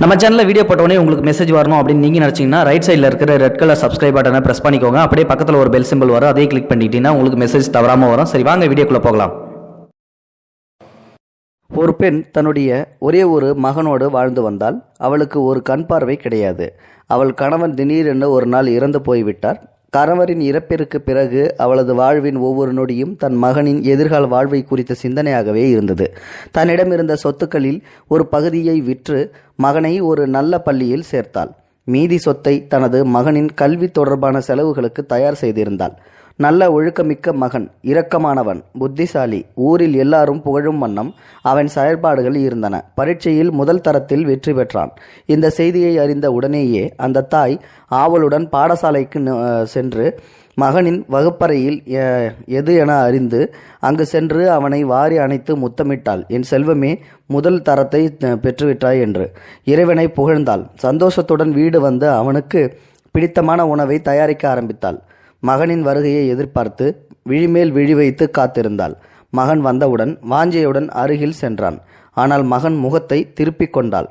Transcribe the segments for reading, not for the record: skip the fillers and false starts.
நம்ம சேனலில் வீடியோ போட்டோடனே உங்களுக்கு மெசேஜ் வரணும் அப்படின்னு நீங்கள் நினச்சிங்கன்னா ரைட் சைடில் இருக்கிற ரெட் கலர் சப்ஸ்கிரைப் பட்டனை ப்ரெஸ் பண்ணிக்கோங்க. அப்படியே பக்கத்தில் ஒரு பெல் சிம்பிள் வரும், அதே கிளிக் பண்ணிட்டீங்கன்னா உங்களுக்கு மெசேஜ் தவறாமல் வரும். சரி, வாங்க வீடியோக்குள்ளே போகலாம். ஒரு பெண் தன்னுடைய ஒரே ஒரு மகனோடு வாழ்ந்து வந்தால் அவளுக்கு ஒரு கண் பார்வை கிடையாது. அவள் கணவன் திடீரென்று ஒரு நாள் இறந்து போய்விட்டார். கணவரின் இறப்பிற்கு பிறகு அவளது வாழ்வின் ஒவ்வொரு நொடியும் தன் மகனின் எதிர்கால வாழ்வை குறித்த சிந்தனையாகவே இருந்தது. தன்னிடம் இருந்த சொத்துக்களில் ஒரு பகுதியை விற்று மகனை ஒரு நல்ல பள்ளியில் சேர்த்தாள். மீதி சொத்தை தனது மகனின் கல்வி தொடர்பான செலவுகளுக்கு தயார் செய்திருந்தாள். நல்ல ஒழுக்கமிக்க மகன், இரக்கமானவன், புத்திசாலி, ஊரில் எல்லாரும் புகழும் வண்ணம் அவன் செயல்பாடுகள் இருந்தன. பரீட்சையில் முதல் தரத்தில் வெற்றி பெற்றான். இந்த செய்தியை அறிந்த உடனேயே அந்த தாய் ஆவலுடன் பாடசாலைக்கு சென்று மகனின் வகுப்பறையில் எது என அறிந்து அங்கு சென்று அவனை வாரி அணைத்து முத்தமிட்டாள். என் செல்வமே, முதல் தரத்தை பெற்றுவிட்டாய் என்று இறைவனை புகழ்ந்தாள். சந்தோஷத்துடன் வீடு வந்து அவனுக்கு பிடித்தமான உணவை தயாரிக்க ஆரம்பித்தாள். மகனின் வருகையை எதிர்பார்த்து விழிமேல் விழி வைத்து காத்திருந்தாள். மகன் வந்தவுடன் வாஞ்சையுடன் அருகில் சென்றான். ஆனால் மகன் முகத்தை திருப்பிக் கொண்டாள்.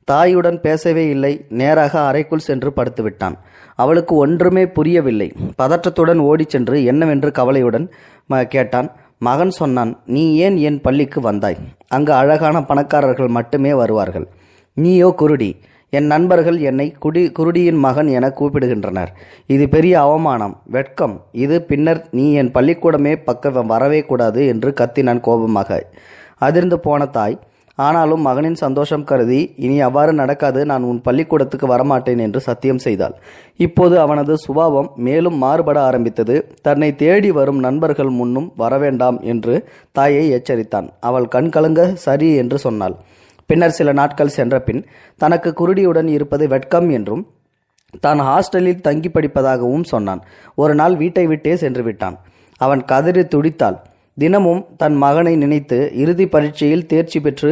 தாயுடன் பேசவே இல்லை. நேராக அறைக்குள் சென்று படுத்துவிட்டான். அவளுக்கு ஒன்றுமே புரியவில்லை. பதற்றத்துடன் ஓடி சென்று என்னவென்று கவலையுடன் கேட்டான். மகன் சொன்னான், நீ ஏன் என் பள்ளிக்கு வந்தாய்? அங்கு அழகான பணக்காரர்கள் மட்டுமே வருவார்கள். நீயோ குருடி. என் நண்பர்கள் என்னை குருடியின் மகன் என கூப்பிடுகின்றனர். இது பெரிய அவமானம், வெட்கம். இது பின்னர் நீ என் பள்ளிக்கூடமே பக்கம் வரவே கூடாது என்று கத்தினான் கோபமாக. அதிர்ந்து போன தாய் ஆனாலும் மகனின் சந்தோஷம் கருதி, இனி அவ்வாறு நடக்காது, நான் உன் பள்ளிக்கூடத்துக்கு வரமாட்டேன் என்று சத்தியம் செய்தாள். இப்போது அவனது சுபாவம் மேலும் மாறுபட ஆரம்பித்தது. தன்னை தேடி வரும் நண்பர்கள் முன்னும் வரவேண்டாம் என்று தாயை எச்சரித்தான். அவள் கண்கலங்க சரி என்று சொன்னாள். பின்னர் சில நாட்கள் சென்ற பின் தனக்கு குருடியுடன் இருப்பது வெட்கம் என்றும் தான் ஹாஸ்டலில் தங்கி படிப்பதாகவும் சொன்னான். ஒரு நாள் வீட்டை விட்டே சென்று விட்டான். அவன் கதறி துடித்தாள். தினமும் தன் மகனை நினைத்து இறுதி பரீட்சையில் தேர்ச்சி பெற்று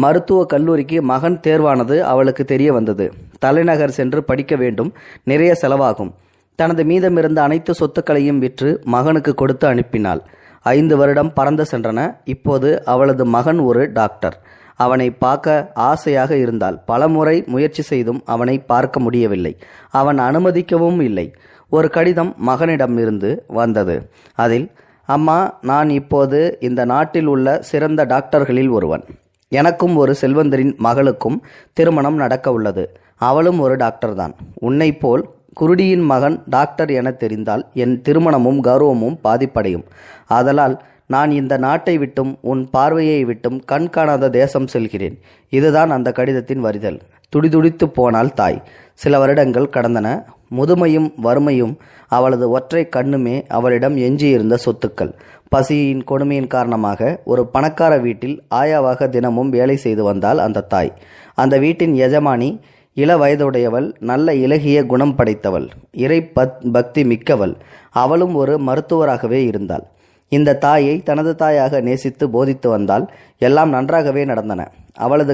மருத்துவ கல்லூரிக்கு மகன் தேர்வானது அவளுக்கு தெரிய வந்தது. தலைநகர் சென்று படிக்க வேண்டும், நிறைய செலவாகும். தனது மீதமிருந்த அனைத்து சொத்துக்களையும் விற்று மகனுக்கு கொடுத்து அனுப்பினாள். 5 வருடம் பறந்து சென்றன. இப்போது அவளது மகன் ஒரு டாக்டர். அவனை பார்க்க ஆசையாக இருந்தால் பலமுறை முயற்சி செய்தும் அவனை பார்க்க முடியவில்லை. அவன் அனுமதிக்கவும் இல்லை. ஒரு கடிதம் மகனிடமிருந்து வந்தது. அதில், அம்மா, நான் இப்போது இந்த நாட்டில் உள்ள சிறந்த டாக்டர்களில் ஒருவன். எனக்கும் ஒரு செல்வந்தரின் மகளுக்கும் திருமணம் நடக்க உள்ளது. அவளும் ஒரு டாக்டர்தான். உன்னை போல் குருடியின் மகன் டாக்டர் என தெரிந்தால் என் திருமணமும் கௌரவமும் பாதிப்படையும். ஆதலால் நான் இந்த நாட்டை விட்டும் உன் பார்வையை விட்டும் கண் காணாத தேசம் செல்கிறேன். இதுதான் அந்த கடிதத்தின் வரிதல். துடிதுடித்து போனாள் தாய். சில வருடங்கள் கடந்தன. முதுமையும் வறுமையும் அவளது ஒற்றை கண்ணுமே அவளிடம் எஞ்சியிருந்த சொத்துக்கள். பசியின் கொடுமையின் காரணமாக ஒரு பணக்கார வீட்டில் ஆயாவாக தினமும் வேலை செய்து வந்தாள் அந்த தாய். அந்த வீட்டின் எஜமானி இள வயதுடையவள், நல்ல இலகிய குணம் படைத்தவள், இறை பக்தி மிக்கவள். அவளும் ஒரு மருத்துவராகவே இருந்தாள். இந்த தாயை தனது தாயாக நேசித்து போதித்து வந்தால் எல்லாம் நன்றாகவே நடந்தன. அவளது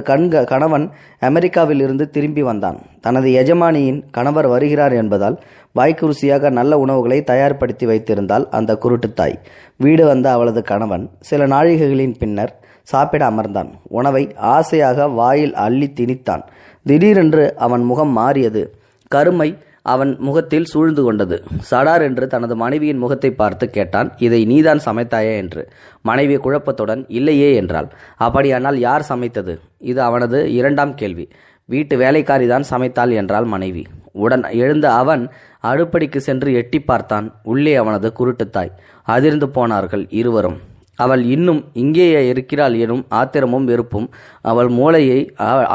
கணவன் அமெரிக்காவில் இருந்து திரும்பி வந்தான். தனது எஜமானியின் கணவர் வருகிறார் என்பதால் வாய்க்கு ருசியாக நல்ல உணவுகளை தயார்படுத்தி வைத்திருந்தாள் அந்த குருட்டு தாய். வீடு வந்த அவளது கணவன் சில நாழிகைகளின் பின்னர் சாப்பிட அமர்ந்தான். உணவை ஆசையாக வாயில் அள்ளி திணித்தான். திடீரென்று அவன் முகம் மாறியது. கருமை அவன் முகத்தில் சூழ்ந்து கொண்டது. சடார் என்று தனது மனைவியின் முகத்தை பார்த்து கேட்டான், இதை நீதான் சமைத்தாயா என்று. மனைவி குழப்பத்துடன் இல்லையே என்றாள். அப்படியானால் யார் சமைத்தது? இது அவனது 2ஆம் கேள்வி. வீட்டு வேலைக்காரிதான் சமைத்தாள் என்றாள் மனைவி. உடன் எழுந்த அவன் அடுப்படிக்கு சென்று எட்டி பார்த்தான். உள்ளே அவனது குருட்டுத்தாய். அதிர்ந்து போனார்கள் இருவரும். அவள் இன்னும் இங்கேயே இருக்கிறாள் எனும் ஆத்திரமும் வெறுப்பும் அவள் மூளையை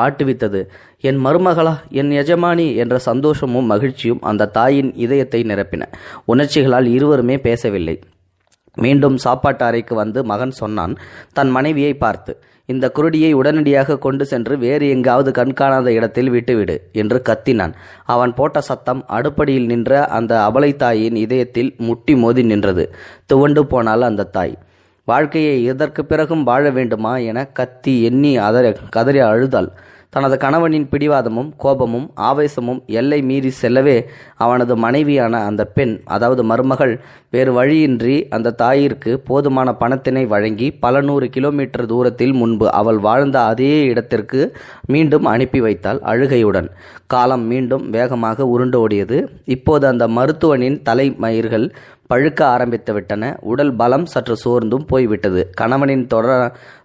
ஆட்டுவித்தது. என் மருமகளா, என் எஜமானி என்ற சந்தோஷமும் மகிழ்ச்சியும் அந்த தாயின் இதயத்தை நிரப்பின. உணர்ச்சிகளால் இருவருமே பேசவில்லை. மீண்டும் சாப்பாட்டு அறைக்கு வந்து மகன் சொன்னான் தன் மனைவியை பார்த்து, இந்த குருடியை உடனடியாக கொண்டு சென்று வேறு எங்காவது கண்காணாத இடத்தில் விட்டுவிடு என்று கத்தினான். அவன் போட்ட சத்தம் அடுப்படியில் நின்ற அந்த அபலை தாயின் இதயத்தில் முட்டி மோதி நின்றது. துவண்டு போனாள் அந்த தாய். வாழ்க்கையை இதற்கு பிறகும் வாழ வேண்டுமா என கத்தி எண்ணி கதறி அழுதாள். தனது கணவனின் பிடிவாதமும் கோபமும் ஆவேசமும் எல்லை மீறி செல்லவே அவனது மனைவியான அந்த பெண், அதாவது மருமகள், வேறு வழியின்றி அந்த தாயிற்கு போதுமான பணத்தினை வழங்கி பல 100 கிலோமீட்டர் தூரத்தில் முன்பு அவள் வாழ்ந்த அதே இடத்திற்கு மீண்டும் அனுப்பி வைத்தாள் அழுகையுடன். காலம் மீண்டும் வேகமாக உருண்டு ஓடியது. இப்போது அந்த மருத்துவனின் தலைமயிர்கள் பழுக்க ஆரம்பித்து விட்டன. உடல் பலம் சற்று சோர்ந்தும் போய்விட்டது. கணவனின்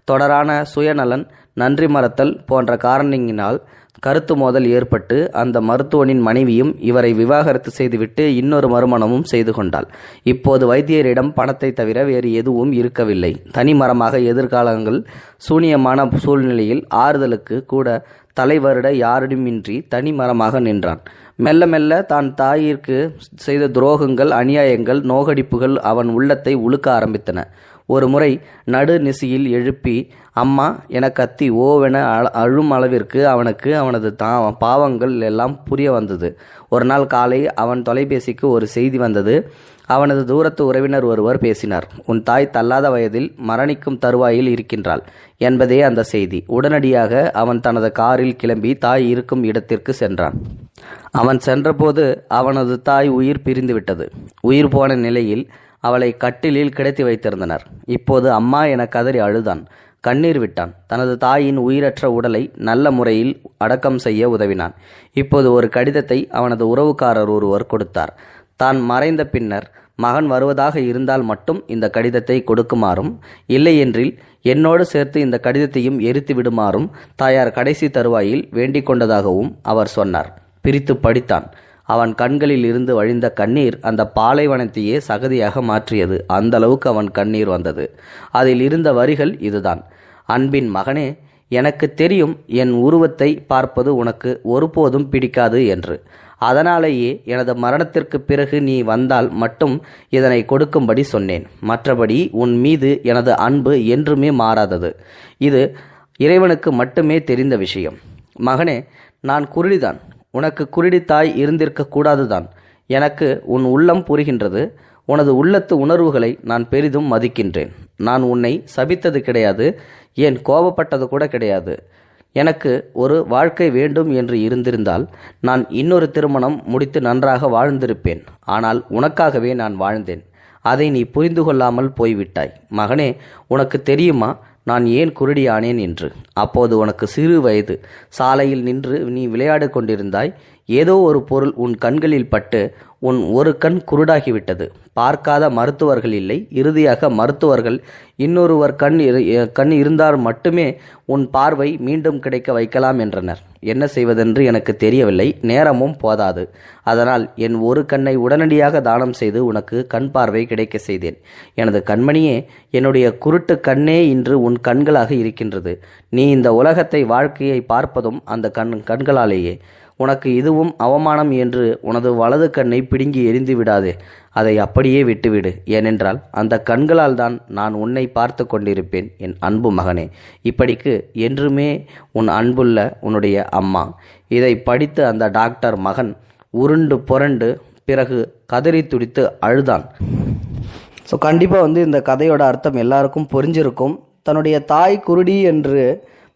தொடரான சுயநலன், நன்றி மறத்தல் போன்ற காரணங்களினால் கருத்து மோதல் ஏற்பட்டு அந்த மருத்துவனின் மனைவியும் இவரை விவாகரத்து செய்துவிட்டு இன்னொரு மறுமணமும் செய்து கொண்டாள். இப்போது வைத்தியரிடம் பணத்தை தவிர வேறு எதுவும் இருக்கவில்லை. தனிமரமாக எதிர்காலங்கள் சூனியமான சூழ்நிலையில் ஆறுதலுக்கு கூட தலைவருட யாரிடமின்றி தனிமரமாக நின்றான். மெல்ல மெல்ல தான் தாயிற்கு செய்த துரோகங்கள், அநியாயங்கள், நோகடிப்புகள் அவன் உள்ளத்தை உழுக்க ஆரம்பித்தன. ஒரு முறை நடு நிசியில் எழுப்பி அம்மா என கத்தி ஓவென அழும் அளவிற்கு அவனுக்கு அவனது பாவங்கள் எல்லாம் புரிய வந்தது. ஒரு நாள் காலை அவன் தொலைபேசிக்கு ஒரு செய்தி வந்தது. அவனது தூரத்து உறவினர் ஒருவர் பேசினார். உன் தாய் தள்ளாத வயதில் மரணிக்கும் தருவாயில் இருக்கின்றாள் என்பதே அந்த செய்தி. உடனடியாக அவன் தனது காரில் கிளம்பி தாய் இருக்கும் இடத்திற்கு சென்றான். அவன் சென்றபோது அவனது தாய் உயிர் பிரிந்துவிட்டது. உயிர் போன நிலையில் அவளை கட்டிலில் கிடத்தி வைத்திருந்தனர். இப்போது அம்மா என கதறி அழுதான், கண்ணீர் விட்டான். தனது தாயின் உயிரற்ற உடலை நல்ல முறையில் அடக்கம் செய்ய உதவினான். இப்போது ஒரு கடிதத்தை அவனது உறவுக்காரர் ஒருவர் கொடுத்தார். தான் மறைந்த பின்னர் மகன் வருவதாக இருந்தால் மட்டும் இந்த கடிதத்தை கொடுக்குமாறும், இல்லையென்றில் என்னோடு சேர்த்து இந்த கடிதத்தையும் எரித்து விடுமாறும் தாயார் கடைசி தருவாயில் வேண்டிக் கொண்டதாகவும் அவர் சொன்னார். பிரித்து படித்தான். அவன் கண்களில் இருந்து வழிந்த கண்ணீர் அந்த பாலைவனத்தையே சகதியாக மாற்றியது. அந்த அளவுக்கு அவன் கண்ணீர் வந்தது. அதில் இருந்த வரிகள் இதுதான்: அன்பின் மகனே, எனக்கு தெரியும் என் உருவத்தை பார்ப்பது உனக்கு ஒருபோதும் பிடிக்காது என்று. அதனாலேயே எனது மரணத்திற்கு பிறகு நீ வந்தால் மட்டும் இதனை கொடுக்கும்படி சொன்னேன். மற்றபடி உன் மீது எனது அன்பு என்றுமே மாறாதது. இது இறைவனுக்கு மட்டுமே தெரிந்த விஷயம். மகனே, நான் குருடிதான். உனக்கு குருடி தாய் இருந்திருக்க கூடாதுதான். எனக்கு உன் உள்ளம் புரிகின்றது. உனது உள்ளத்து உணர்வுகளை நான் பெரிதும் மதிக்கின்றேன். நான் உன்னை சபித்தது கிடையாது, ஏன் கோபப்பட்டது கூட கிடையாது. எனக்கு ஒரு வாழ்க்கை வேண்டும் என்று இருந்திருந்தால் நான் இன்னொரு திருமணம் முடித்து நன்றாக வாழ்ந்திருப்பேன். ஆனால் உனக்காகவே நான் வாழ்ந்தேன். அதை நீ புரிந்து கொள்ளாமல் போய்விட்டாய். மகனே, உனக்கு தெரியுமா நான் ஏன் குருடியானேன் என்று? அப்போது உனக்கு சிறு வயது. சாலையில் நின்று நீ விளையாடு கொண்டிருந்தாய். ஏதோ ஒரு பொருள் உன் கண்களில் பட்டு உன் ஒரு கண் குருடாகிவிட்டது. பார்க்காத மருத்துவர்கள் இல்லை. இறுதியாக மருத்துவர்கள் இன்னொருவர் கண் இருந்தால் மட்டுமே உன் பார்வை மீண்டும் கிடைக்க வைக்கலாம் என்றனர். என்ன செய்வதென்று எனக்கு தெரியவில்லை. நேரமும் போதாது. அதனால் என் ஒரு கண்ணை உடனடியாக தானம் செய்து உனக்கு கண் பார்வை கிடைக்க செய்தேன். எனது கண்மணியே, என்னுடைய குருட்டு கண்ணே இன்று உன் கண்களாக இருக்கின்றது. நீ இந்த உலகத்தை, வாழ்க்கையை பார்ப்பதும் அந்த கண்களாலேயே. உனக்கு இதுவும் அவமானம் என்று உனது வலது கண்ணை பிடுங்கி எரிந்து விடாதே. அதை அப்படியே விட்டுவிடு. ஏனென்றால் அந்த கண்களால் தான் நான் உன்னை பார்த்து கொண்டிருப்பேன் என் அன்பு மகனே. இப்படிக்கு என்றுமே உன் அன்புள்ள உன்னுடைய அம்மா. இதை படித்து அந்த டாக்டர் மகன் உருண்டு புரண்டு பிறகு கதறி துடித்து அழுதான். ஸோ கண்டிப்பாக இந்த கதையோட அர்த்தம் எல்லாருக்கும் புரிஞ்சிருக்கும். தன்னுடைய தாய் குருடி என்று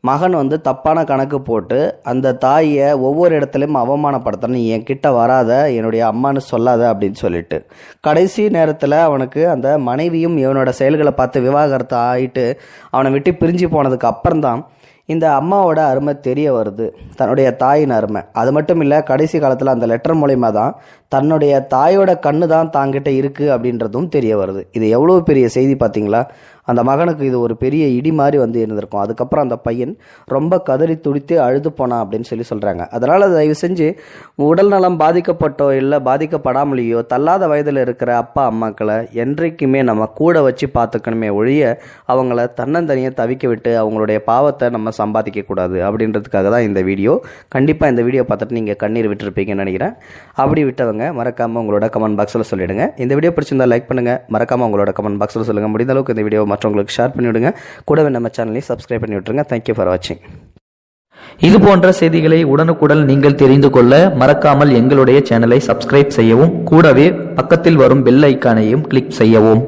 மகன் தப்பான கணக்கு போட்டு அந்த தாயை ஒவ்வொரு இடத்துலையும் அவமானப்படுத்தணும். என் கிட்ட வராத, என்னுடைய அம்மானு சொல்லாத அப்படின்னு சொல்லிட்டு கடைசி நேரத்தில் அவனுக்கு அந்த மனைவியும் இவனோட செயல்களை பார்த்து விவாகரத்து ஆகிட்டு அவனை விட்டு பிரிஞ்சு போனதுக்கு அப்புறம்தான் இந்த அம்மாவோட அருமை தெரிய வருது, தன்னுடைய தாயின் அருமை. அது மட்டும் இல்லை, கடைசி காலத்தில் அந்த லெட்டர் மூலயமா தான் தன்னுடைய தாயோட கண்ணு தான் தாங்கிட்ட இருக்குது அப்படின்றதும் தெரிய வருது. இது எவ்வளோ பெரிய செய்தி பார்த்தீங்களா? அந்த மகனுக்கு இது ஒரு பெரிய இடி மாதிரி இருந்திருக்கும். அதுக்கப்புறம் அந்த பையன் ரொம்ப கதறி துடித்து அழுது போனான் அப்படின்னு சொல்கிறாங்க. அதனால் தயவு செஞ்சு உடல் நலம் பாதிக்கப்பட்டோ இல்லை பாதிக்கப்படாமலேயோ தள்ளாத வயதில் இருக்கிற அப்பா அம்மாக்களை என்றைக்குமே நம்ம கூட வச்சு பார்த்துக்கணுமே ஒழிய அவங்கள தன்னந்தனியாக தவிக்க விட்டு அவங்களுடைய பாவத்தை நம்ம சம்பாதிக்கக்கூடாது அப்படின்றதுக்காக தான் இந்த வீடியோ. கண்டிப்பாக இந்த வீடியோ பார்த்துட்டு நீங்கள் கண்ணீர் விட்டுருப்பீங்கன்னு நினைக்கிறேன். அப்படி விட்டவங்க மறக்காமல் உங்களோட கமெண்ட் பாக்ஸில் சொல்லிவிடுங்க. இந்த வீடியோ பிடிச்சிருந்தால் லைக் பண்ணுங்கள். மறக்காமல் உங்களோட கமெண்ட் பாக்ஸில் சொல்லுங்கள். முடிந்த அளவுக்கு இந்த வீடியோ மற்றவங்களுக்கு ஷேர் பண்ணிவிடுங்க. கூடவே நம்ம சேனலையும் சப்ஸ்கிரைப் பண்ணி விட்டுருங்க. தேங்க்யூ ஃபார் வாட்சிங். இது போன்ற செய்திகளை உடனுக்குடன் நீங்கள் தெரிந்து கொள்ள மறக்காமல் எங்களுடைய சேனலை சப்ஸ்கிரைப் செய்யவும், கூடவே பக்கத்தில் வரும் பெல் ஐக்கானையும் கிளிக் செய்யவும்.